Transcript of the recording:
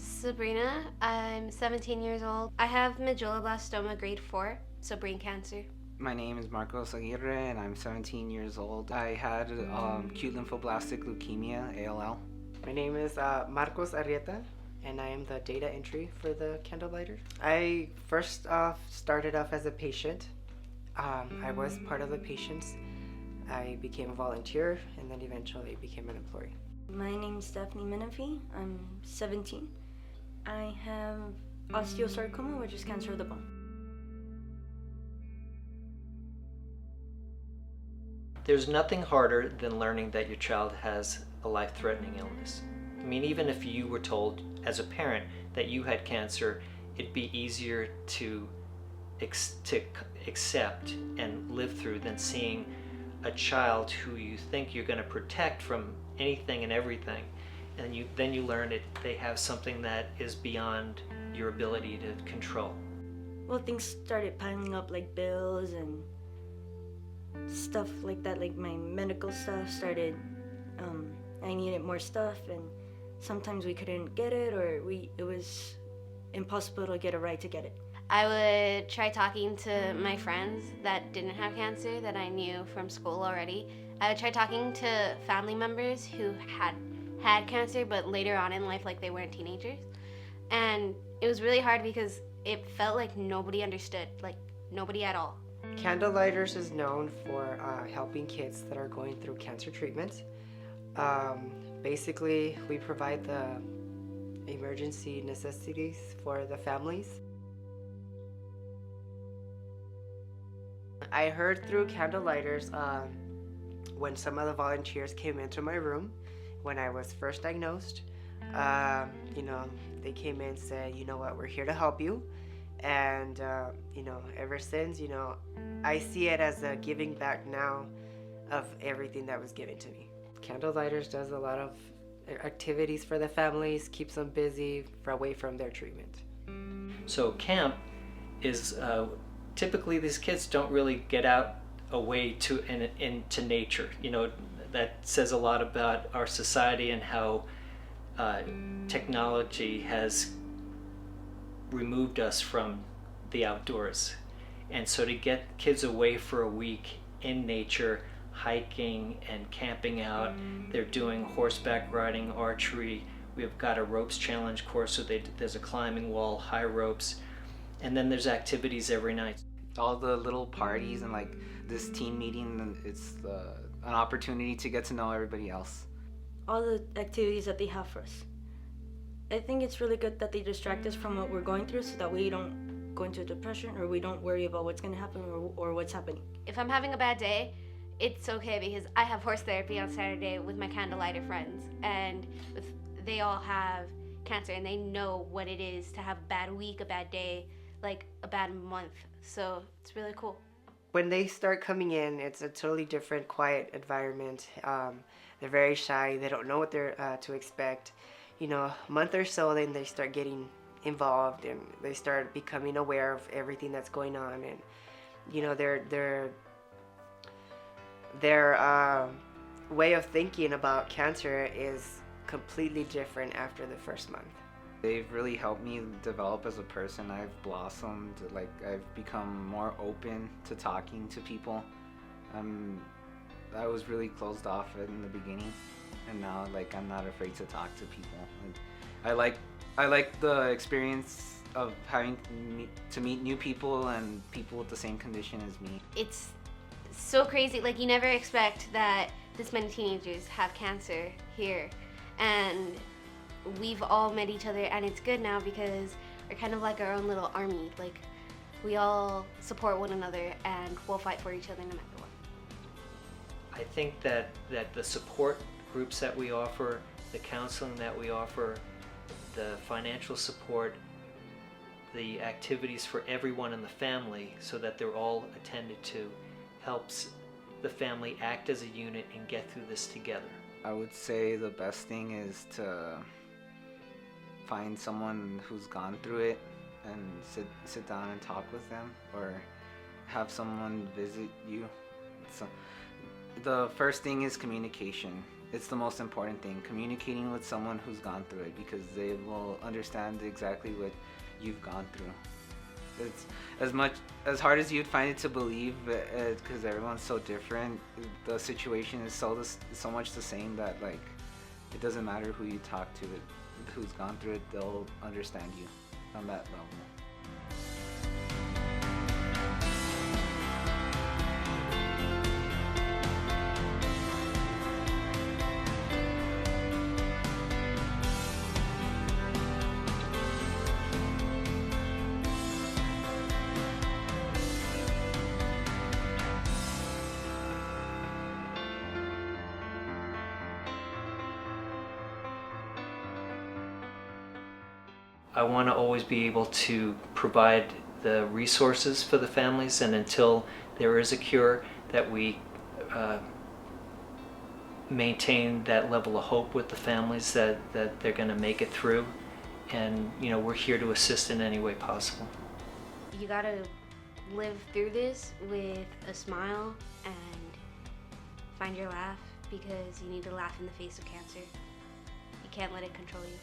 Sabrina. I'm 17 years old. I have medulloblastoma grade 4, so brain cancer. My name is Marcos Aguirre and I'm 17 years old. I had acute lymphoblastic leukemia, ALL. My name is Marcos Arrieta, and I am the data entry for the Candlelighters. I first off started off as a patient. I was part of the patients. I became a volunteer and then eventually became an employee. My name is Stephanie Menifee. I'm 17. I have osteosarcoma, which is cancer of the bone. There's nothing harder than learning that your child has a life-threatening illness. I mean, even if you were told as a parent that you had cancer, it'd be easier to accept and live through than seeing a child who you think you're going to protect from anything and everything, and then you learn they have something that is beyond your ability to control. Well, things started piling up, like bills and stuff like that. Like my medical stuff started, I needed more stuff, and sometimes we couldn't get it, or it was impossible to get a ride to get it. I would try talking to my friends that didn't have cancer that I knew from school already. I would try talking to family members who had cancer, but later on in life, like they weren't teenagers. And it was really hard because it felt like nobody understood, like nobody at all. Candlelighters is known for helping kids that are going through cancer treatment. Basically, we provide the emergency necessities for the families. I heard through Candlelighters when some of the volunteers came into my room when I was first diagnosed. They came in and said, you know what, we're here to help you. And, ever since, I see it as a giving back now of everything that was given to me. Candlelighters does a lot of activities for the families, keeps them busy away from their treatment. So camp is typically these kids don't really get out away into nature. That says a lot about our society and how technology has removed us from the outdoors. And so to get kids away for a week in nature, hiking and camping out, they're doing horseback riding, archery. We've got a ropes challenge course, so there's a climbing wall, high ropes, and then there's activities every night. All the little parties and like this team meeting, it's an opportunity to get to know everybody else. All the activities that they have for us. I think it's really good that they distract us from what we're going through so that we don't go into depression, or we don't worry about what's going to happen or what's happening. If I'm having a bad day, it's okay because I have horse therapy on Saturday with my Candlelighter friends, and they all have cancer and they know what it is to have a bad week, a bad day, like a bad month. So it's really cool. When they start coming in, it's a totally different, quiet environment. They're very shy. They don't know what they're to expect. A month or so, then they start getting involved and they start becoming aware of everything that's going on. And their way of thinking about cancer is completely different after the first month. They've really helped me develop as a person. I've blossomed, I've become more open to talking to people. I was really closed off in the beginning, and now I'm not afraid to talk to people. And I like the experience of having to meet new people and people with the same condition as me. It's so crazy. You never expect that this many teenagers have cancer here, and we've all met each other, and it's good now because we're kind of like our own little army. We all support one another and we'll fight for each other no matter what. I think that the support groups that we offer, the counseling that we offer, the financial support, the activities for everyone in the family so that they're all attended to, helps the family act as a unit and get through this together. I would say the best thing is to find someone who's gone through it and sit down and talk with them, or have someone visit you. So the first thing is communication. It's the most important thing, communicating with someone who's gone through it, because they will understand exactly what you've gone through. It's as hard as you'd find it to believe, because everyone's so different. The situation is so much the same that like it doesn't matter who you talk to, who's gone through it, they'll understand you on that level. I want to always be able to provide the resources for the families, and until there is a cure, that we maintain that level of hope with the families that they're going to make it through. And we're here to assist in any way possible. You gotta live through this with a smile and find your laugh, because you need to laugh in the face of cancer. You can't let it control you.